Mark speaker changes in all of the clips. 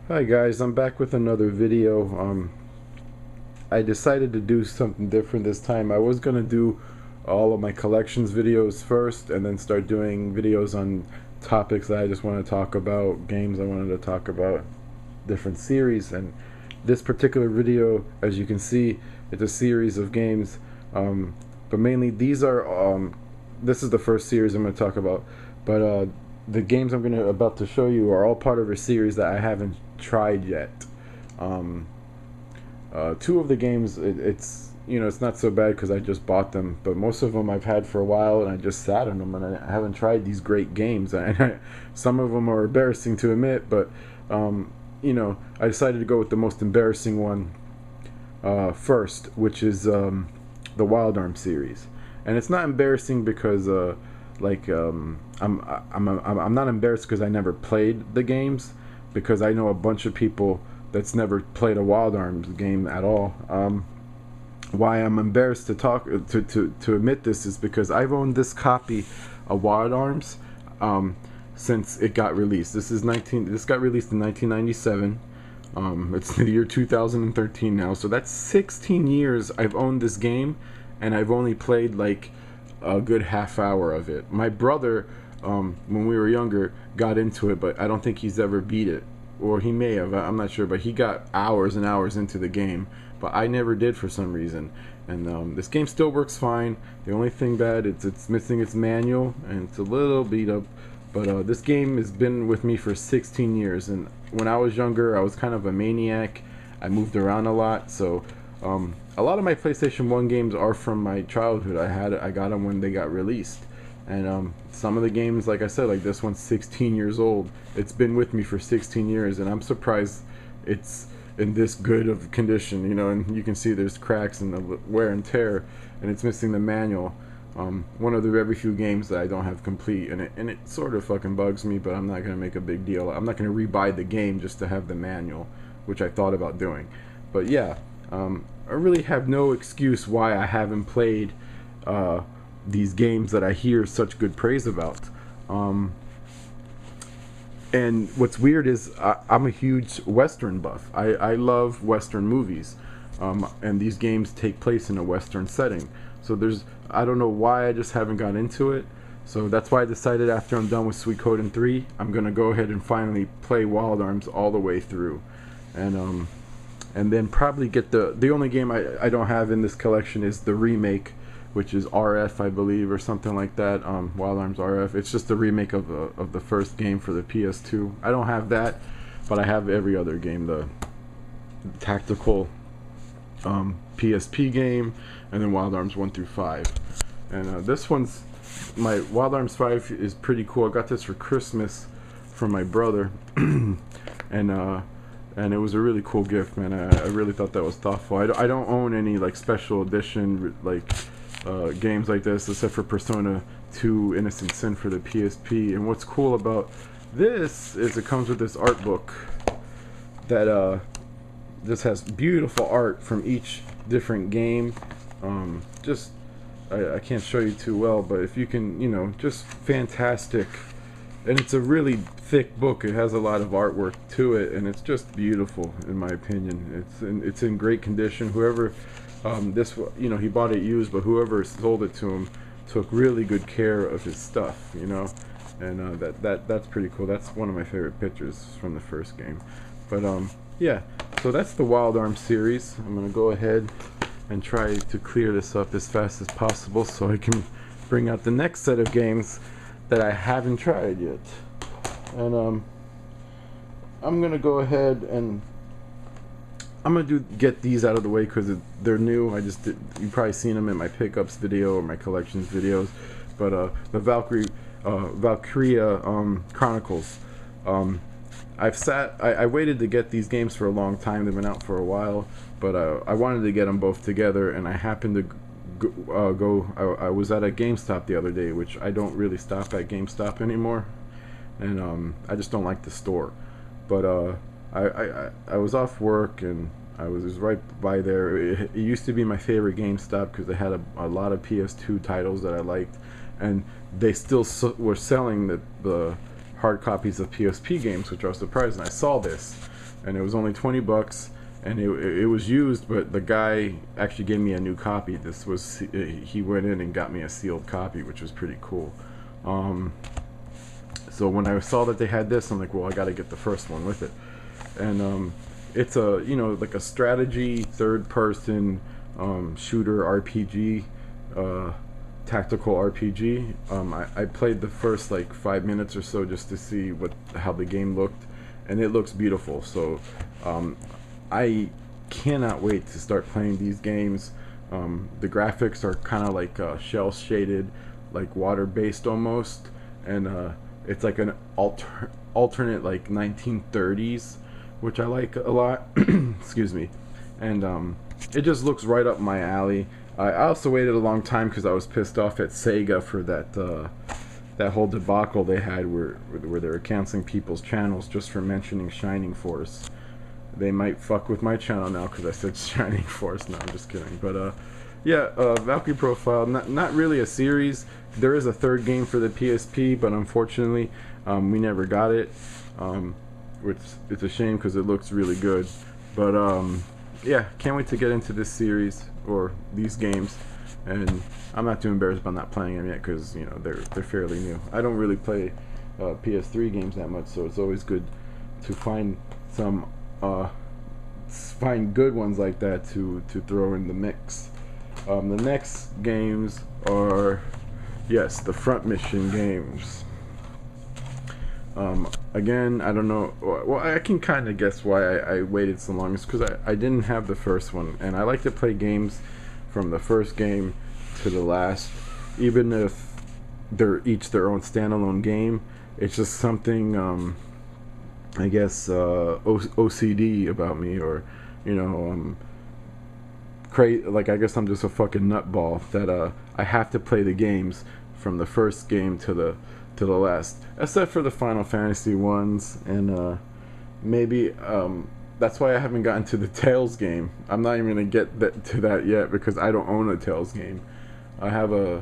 Speaker 1: Hi guys, I'm back with another video. I decided to do something different this time. I was gonna do all of my collections videos first and then start doing videos on topics that I just want to talk about, games I wanted to talk about, different series. And this particular video, as you can see, it's a series of games, but mainly these are this is the first series I'm going to talk about, but the games I'm about to show you are all part of a series that I haven't tried yet. Two of the games, it's it's not so bad because I just bought them, but most of them I've had for a while and I just sat on them and I haven't tried these great games. And some of them are embarrassing to admit, but I decided to go with the most embarrassing one first, which is the Wild Arms series. And it's not embarrassing because I'm not embarrassed because I never played the games, because I know a bunch of people that's never played a Wild Arms game at all. Why I'm embarrassed to talk to admit this is because I've owned this copy of Wild Arms since it got released. This got released in 1997. It's the year 2013 now, so that's 16 years I've owned this game, and I've only played like a good half hour of it. My brother, when we were younger, got into it, but I don't think he's ever beat it, or he may have. I'm not sure, but he got hours and hours into the game, but I never did for some reason. And this game still works fine. The only thing bad, it's missing its manual, and it's a little beat up. But this game has been with me for 16 years, and when I was younger, I was kind of a maniac. I moved around a lot, so a lot of my PlayStation 1 games are from my childhood. I got them when they got released, and some of the games, like I said, like this one's 16 years old. It's been with me for 16 years, and I'm surprised it's in this good of condition. And you can see there's cracks and the wear and tear, and it's missing the manual. One of the very few games that I don't have complete, and it sort of fucking bugs me, but I'm not gonna make a big deal. I'm not gonna rebuy the game just to have the manual, which I thought about doing. But yeah, I really have no excuse why I haven't played these games that I hear such good praise about. And what's weird is I'm a huge Western buff. I love Western movies, and these games take place in a Western setting. So I don't know why I just haven't got into it. So that's why I decided after I'm done with Suikoden 3, I'm gonna go ahead and finally play Wild Arms all the way through, and then probably get the only game I don't have in this collection is the remake, which is RF, I believe, or something like that. Wild Arms RF. It's just the remake of the first game for the PS2. I don't have that, but I have every other game, the tactical PSP game, and then Wild Arms 1 through 5. And this one's my Wild Arms 5 is pretty cool. I got this for Christmas from my brother, and it was a really cool gift, man. I really thought that was thoughtful. I don't own any like special edition games like this, except for Persona 2 Innocent Sin for the PSP. And what's cool about this is it comes with this art book that just has beautiful art from each different game. I can't show you too well, but if you can, just fantastic. And it's a really thick book. It has a lot of artwork to it, and it's just beautiful in my opinion. It's in great condition. Whoever he bought it used, but whoever sold it to him took really good care of his stuff, and that's pretty cool. That's one of my favorite pictures from the first game. But yeah, so that's the Wild Arms series. I'm gonna go ahead and try to clear this up as fast as possible so I can bring out the next set of games that I haven't tried yet. And I'm gonna go ahead and I'm gonna get these out of the way because they're new. You've probably seen them in my pickups video or my collections videos. But the Valkyria Chronicles. I waited to get these games for a long time. They've been out for a while, but I wanted to get them both together, and I happened to I was at a GameStop the other day, which I don't really stop at GameStop anymore, and I just don't like the store. But I was off work, and it was right by there. It used to be my favorite GameStop because they had a lot of PS2 titles that I liked, and they still were selling the hard copies of PSP games, which I was surprised. And I saw this, and it was only 20 bucks, and it was used, but the guy actually gave me a new copy. This was, he went in and got me a sealed copy, which was pretty cool. So when I saw that they had this, I'm like, well, I got to get the first one with it. And it's a, you know, like a strategy third-person shooter RPG, tactical RPG. I played the first like 5 minutes or so just to see how the game looked, and it looks beautiful. So I cannot wait to start playing these games. The graphics are kind of like shell shaded, like water based almost, and it's like an alternate like 1930s, which I like a lot. Excuse me. And it just looks right up my alley. I also waited a long time because I was pissed off at Sega for that whole debacle they had where they were canceling people's channels just for mentioning Shining Force. They might fuck with my channel now because I said Shining Force. No, I'm just kidding. But yeah, Valkyrie Profile, not really a series. There is a third game for the PSP, but unfortunately we never got it, which is a shame because it looks really good. But yeah, can't wait to get into this series or these games, and I'm not too embarrassed about not playing them yet because, you know, they're fairly new. I don't really play PS3 games that much, so it's always good to find good ones like that to throw in the mix. The next games are, yes, the Front Mission games. Again, I don't know. Well, I can kind of guess why I waited so long. It's because I didn't have the first one, and I like to play games from the first game to the last, even if they're each their own standalone game. It's just something, I guess, OCD about me, or, you know, like, I guess I'm just a fucking nutball that I have to play the games from the first game to the last, except for the Final Fantasy ones, and maybe that's why I haven't gotten to the Tales game. I'm not even gonna get to that yet because I don't own a Tales game. I have a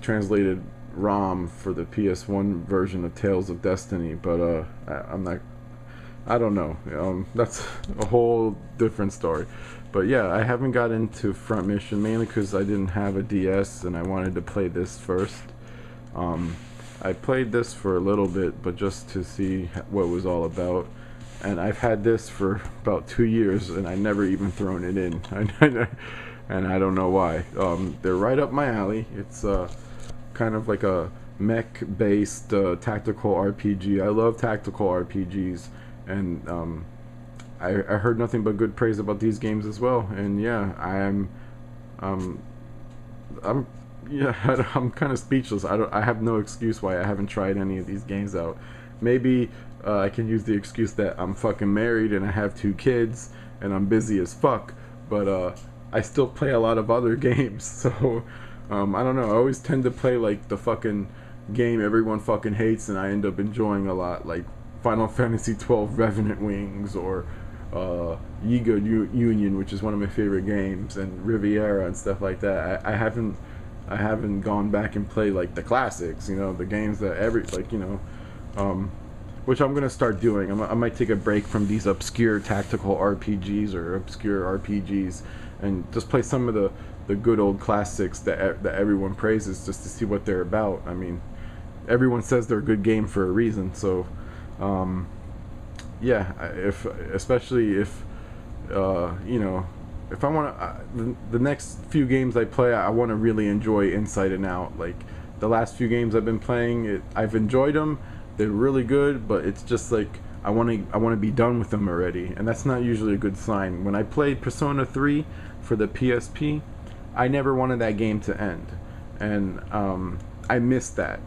Speaker 1: translated ROM for the PS1 version of Tales of Destiny, but I'm not. I don't know. That's a whole different story. But yeah, I haven't got into Front Mission mainly because I didn't have a DS and I wanted to play this first. I played this for a little bit, but just to see what it was all about. And I've had this for about 2 years and I never even thrown it in. And I don't know why. They're right up my alley. It's kind of like a mech-based tactical RPG. I love tactical RPGs. And I heard nothing but good praise about these games as well. And yeah, I'm kind of speechless. I have no excuse why I haven't tried any of these games out. Maybe I can use the excuse that I'm fucking married and I have 2 kids and I'm busy as fuck. But I still play a lot of other games. So I don't know. I always tend to play like the fucking game everyone fucking hates and I end up enjoying a lot, like Final Fantasy XII Revenant Wings, or Yiga Union, which is one of my favorite games, and Riviera and stuff like that. I haven't gone back and played like the classics, you know, the games that which I'm gonna start doing. I might take a break from these obscure tactical RPGs or obscure RPGs and just play some of the good old classics that everyone praises, just to see what they're about. I mean, everyone says they're a good game for a reason, so yeah, especially if you know, if I want to, the next few games I play, I want to really enjoy Inside and Out. Like the last few games I've been playing, I've enjoyed them. They're really good, but it's just like I want to be done with them already, and that's not usually a good sign. When I played Persona 3 for the PSP, I never wanted that game to end, and I missed that.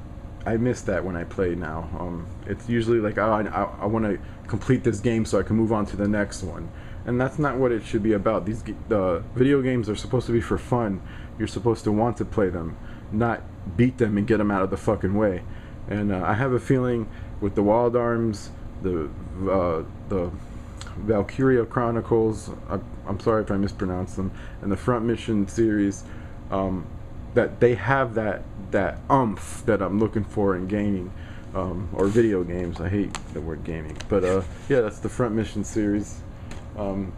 Speaker 1: I miss that when I play now. It's usually like, oh, I want to complete this game so I can move on to the next one, and that's not what it should be about. The video games are supposed to be for fun. You're supposed to want to play them, not beat them and get them out of the fucking way. And I have a feeling with the Wild Arms, the Valkyria Chronicles, I'm sorry if I mispronounced them, and the Front Mission series, that they have that oomph that I'm looking for in gaming. or video games. I hate the word gaming, but yeah, that's the Front Mission series.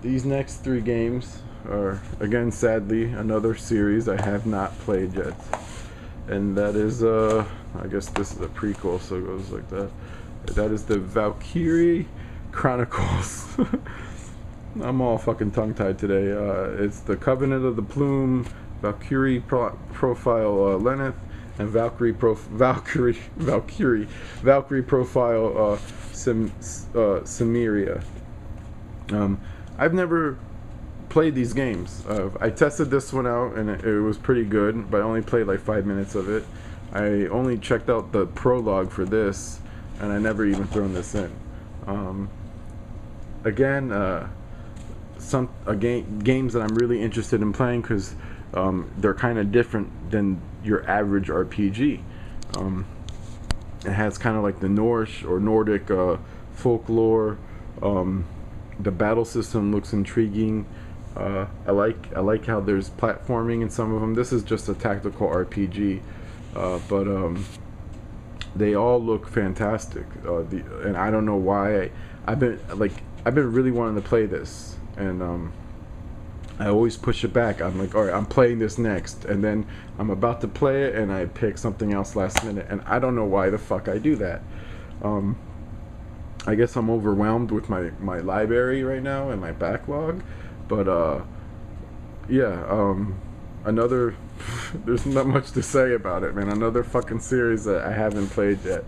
Speaker 1: These next 3 games are, again, sadly, another series I have not played yet, and that is I guess this is a prequel, so it goes like that. That is the Valkyrie Chronicles. I'm all fucking tongue-tied today. It's the Covenant of the Plume, Valkyrie Profile Lenneth, and Valkyrie Profile Cimmeria. I've never played these games. I tested this one out and it was pretty good, but I only played like 5 minutes of it. I only checked out the prologue for this, and I never even thrown this in. Again, games that I'm really interested in playing because they're kind of different than your average RPG. It has kind of like the Norse or Nordic folklore. The battle system looks intriguing. I like how there's platforming in some of them. This is just a tactical RPG, but they all look fantastic. And I don't know why I've been really wanting to play this, and I always push it back. I'm like, all right, I'm playing this next, and then I'm about to play it, and I pick something else last minute, and I don't know why the fuck I do that. I guess I'm overwhelmed with my library right now and my backlog, but yeah, another there's not much to say about it, man. Another fucking series that I haven't played yet,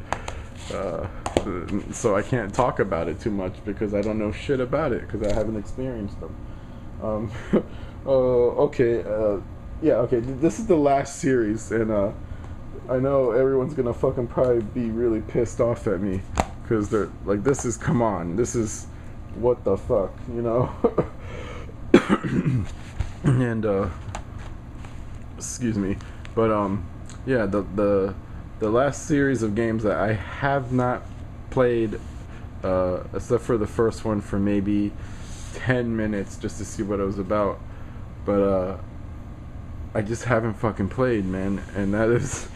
Speaker 1: so I can't talk about it too much because I don't know shit about it because I haven't experienced them. Okay, yeah, okay, this is the last series, and I know everyone's gonna fucking probably be really pissed off at me because they're like, this is, come on, this is, what the fuck, you know? And excuse me, but yeah, the last series of games that I have not played, except for the first one for maybe 10 minutes just to see what it was about, but I just haven't fucking played, man, and that is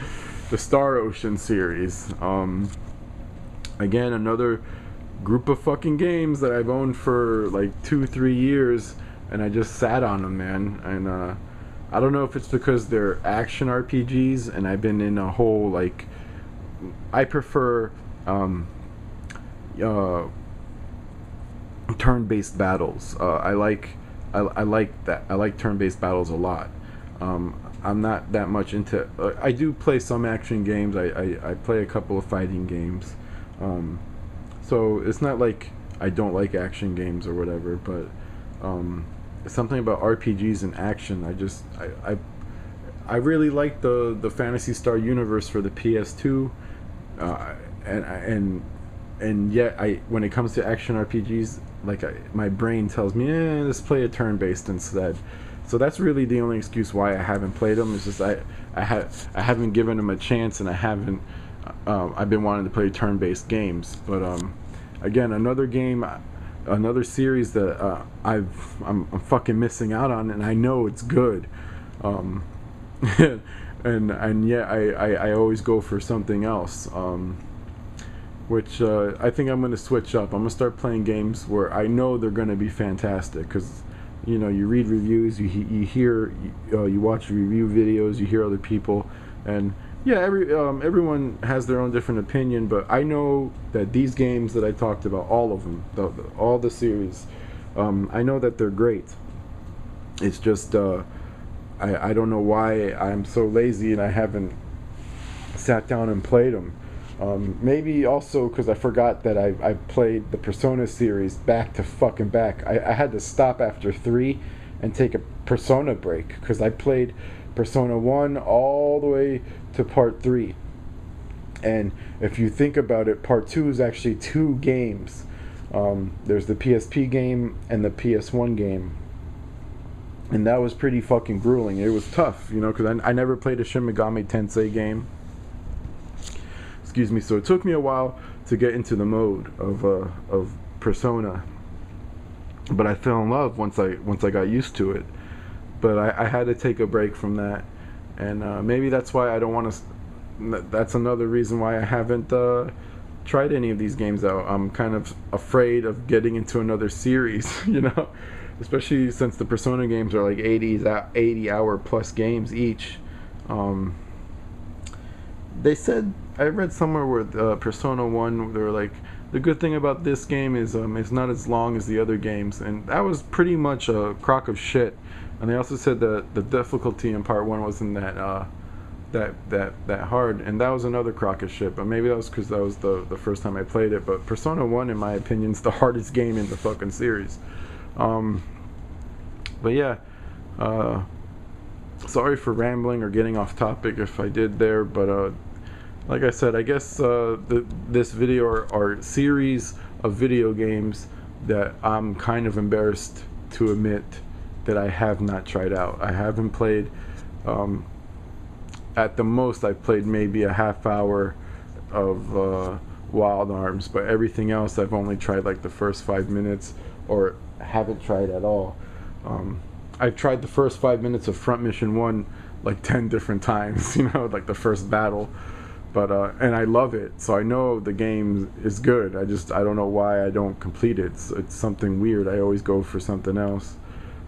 Speaker 1: the Star Ocean series. Again, another group of fucking games that I've owned for like 2-3 years, and I just sat on them, man. And I don't know if it's because they're action RPGs, and I've been in a whole, like, I prefer turn-based battles. I like that. I like turn-based battles a lot. I'm not that much into. I do play some action games. I play a couple of fighting games. So it's not like I don't like action games or whatever, but something about RPGs and action. I really like the Phantasy Star universe for the PS2, and yet when it comes to action RPGs, like my brain tells me, let's play a turn-based instead. So that's really the only excuse why I haven't played them. It's just I haven't given them a chance, and I've been wanting to play turn-based games. But again, another series that I'm fucking missing out on, and I know it's good. And yet I always go for something else. Which I think I'm going to switch up. I'm going to start playing games where I know they're going to be fantastic, because you know, you read reviews, you hear, you watch review videos, you hear other people, and yeah, everyone has their own different opinion, but I know that these games that I talked about, all of them, all the series, I know that they're great. It's just I don't know why I'm so lazy and I haven't sat down and played them. Maybe also because I forgot that I played the Persona series back to fucking back. I had to stop after 3 and take a Persona break, because I played Persona 1 all the way to part 3. And if you think about it, part 2 is actually 2 games. There's the PSP game and the PS1 game. And that was pretty fucking grueling. It was tough, you know, because I never played a Shin Megami Tensei game. Excuse me. So it took me a while to get into the mode of Persona, but I fell in love once I got used to it. But I had to take a break from that, and maybe that's why I don't want to that's another reason why I haven't tried any of these games out. I'm kind of afraid of getting into another series, you know, especially since the Persona games are like 80 hour plus games each. They said, I read somewhere where Persona 1, they were like, the good thing about this game is it's not as long as the other games, and that was pretty much a crock of shit. And they also said that the difficulty in part 1 wasn't that hard, and that was another crock of shit. But maybe that was because that was the first time I played it. But Persona 1, in my opinion, is the hardest game in the fucking series. But yeah, sorry for rambling or getting off topic if I did there, but like I said, I guess this video or series of video games that I'm kind of embarrassed to admit that I have not tried out. I haven't played, at the most I've played maybe a half hour of Wild Arms, but everything else I've only tried like the first 5 minutes or haven't tried at all. I've tried the first 5 minutes of Front Mission 1 like 10 different times, you know, like the first battle. But and I love it, so I know the game is good. I don't know why I don't complete it. It's something weird. I always go for something else.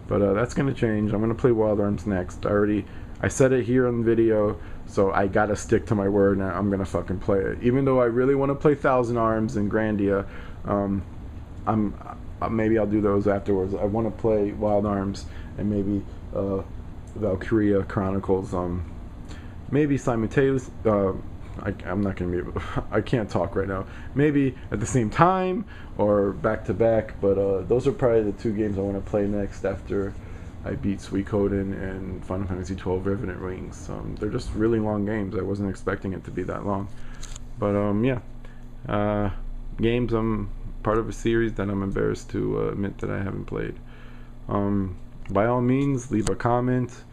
Speaker 1: But that's gonna change. I'm gonna play Wild Arms next. I said it here on the video, so I gotta stick to my word, and I'm gonna fucking play it. Even though I really want to play Thousand Arms and Grandia, maybe I'll do those afterwards. I want to play Wild Arms and maybe Valkyria Chronicles. Maybe simultaneously. I'm not gonna be able. I can't talk right now. Maybe at the same time or back to back. But those are probably the two games I want to play next after I beat Suikoden and Final Fantasy XII Revenant Rings. They're just really long games. I wasn't expecting it to be that long. But yeah, games. I'm part of a series that I'm embarrassed to admit that I haven't played. By all means, leave a comment.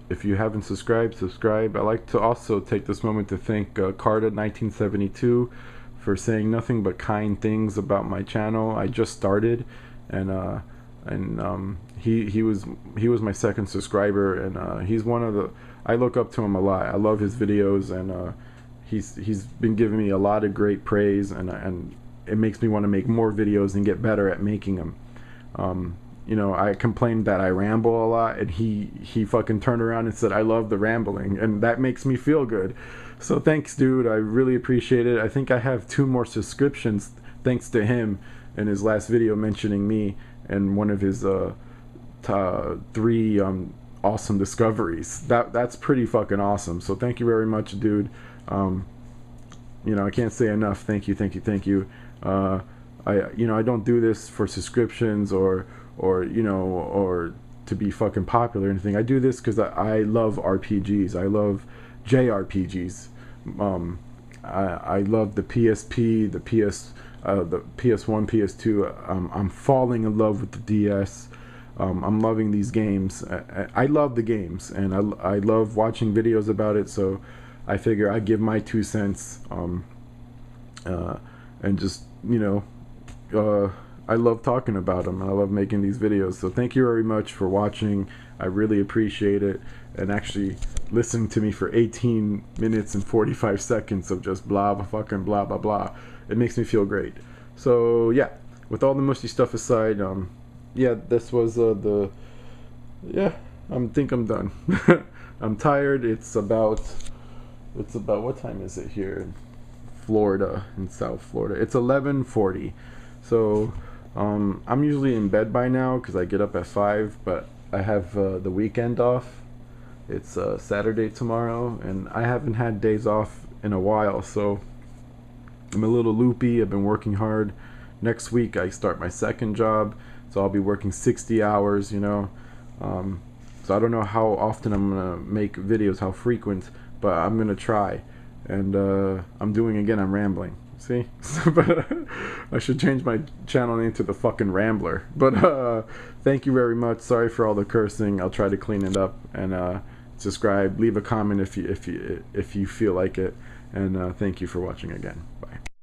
Speaker 1: If you haven't subscribed, subscribe. I'd like to also take this moment to thank Carta1972 for saying nothing but kind things about my channel. I just started, and he was my second subscriber, and he's one of the, I look up to him a lot. I love his videos, and he's been giving me a lot of great praise, and it makes me want to make more videos and get better at making them. You know, I complained that I ramble a lot, and he fucking turned around and said I love the rambling, and that makes me feel good. So thanks, dude. I really appreciate it. I think I have 2 more subscriptions thanks to him in his last video mentioning me and one of his 3 awesome discoveries. That's pretty fucking awesome. So thank you very much, dude. You know, I can't say enough. Thank you. I don't do this for subscriptions or to be fucking popular or anything. I do this because I love RPGs. I love JRPGs. I love the PSP, the PS1, PS2. I'm falling in love with the DS. I'm loving these games. I love the games, and I love watching videos about it. So I figure I give my 2 cents. And just, you know, I love talking about them, and I love making these videos. So thank you very much for watching. I really appreciate it, and actually listening to me for 18 minutes and 45 seconds of just blah fucking blah blah blah. It makes me feel great. So yeah, with all the mushy stuff aside, yeah, this was I think I'm done. I'm tired. It's about what time is it here in Florida, in South Florida? It's 11:40. So I'm usually in bed by now because I get up at 5, but I have the weekend off. It's Saturday tomorrow, and I haven't had days off in a while, so I'm a little loopy. I've been working hard. Next week I start my second job, so I'll be working 60 hours, you know. So I don't know how often I'm gonna make videos, how frequent, but I'm gonna try. And I'm rambling. See? But I should change my channel name to the fucking Rambler. But thank you very much. Sorry for all the cursing. I'll try to clean it up, and subscribe, leave a comment if you feel like it, and thank you for watching again. Bye.